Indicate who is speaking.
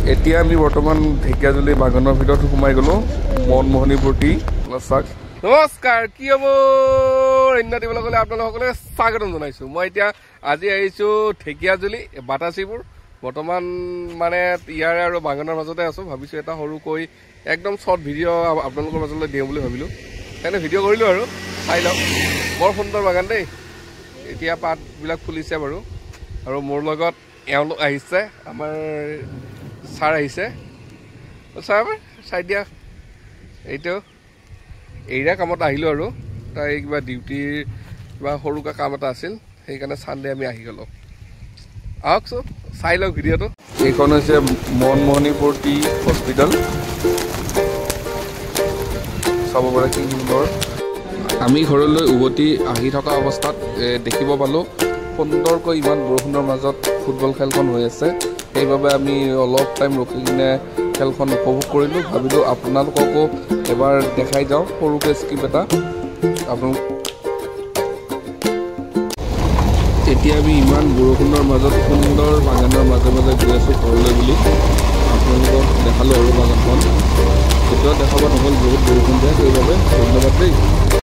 Speaker 1: এতিয়া আমি বৰ্তমান ঢেকিয়াজুলি বাগানৰ ভিতৰত সোমাই গলো মনমোহনীপুৰটি চাক নমস্কাৰ কি হ'ব ইন্না দিবলৈ গ'লে আপোনালোকসকলে স্বাগতম জনাইছো মই এতিয়া আজি আহিছো ঢেকিয়াজুলি বাটাচীপুৰ বৰ্তমান মানে ইয়াৰে আৰু বাগানৰ মাজতে আছো ভাবিছো এটা সৰুকৈ একদম শৰ্ট ভিডিঅ' আপোনালোকৰ মাজলৈ দিম বুলি ভাবিলো এনে ভিডিঅ' কৰিলো আৰু চাই লওক বৰ সুন্দৰ বাগান দেই এতিয়া পাতবিলাক ফুলিছে বাৰু আৰু মোৰ লগত এওঁলোক আহিছে আমাৰ ছাৰ আহিছে ছাৰ চাই দিয়া এইটো এইৰা কামত আহিলোঁ আৰু তাই কিবা ডিউটিৰ কিবা সৰুকৈ কাম এটা আছিল সেইকাৰণে ছানডে আমি আহি গ'লোঁ আহকচোন চাই লওক ভিডিঅ'টো এইখন হৈছে মনমোহনীপুৰ টি হস্পিটেল চাব পাৰে কি সুন্দৰ আমি ঘৰলৈ উভতি আহি থকা অৱস্থাত দেখিব পালোঁ সুন্দৰকৈ ইমান বৰষুণৰ মাজত ফুটবল খেলখন হৈ আছে সেইবাবে আমি অলপ টাইম ৰখি কিনে খেলখন উপভোগ কৰিলোঁ ভাবিলোঁ আপোনালোককো এবাৰ দেখাই যাওঁ সৰুকৈ স্কিপ এটা আপোনালোক এতিয়া আমি ইমান বৰষুণৰ মাজত সুন্দৰ বাগানৰ মাজে মাজে গৈ আছোঁ ঘৰলৈ বুলি আপোনালোকক দেখালোঁ আৰু বাগানখন কেতিয়াও দেখাব নহ'ল বহুত বৰষুণ যায় সেইবাবে ধন্যবাদ দেই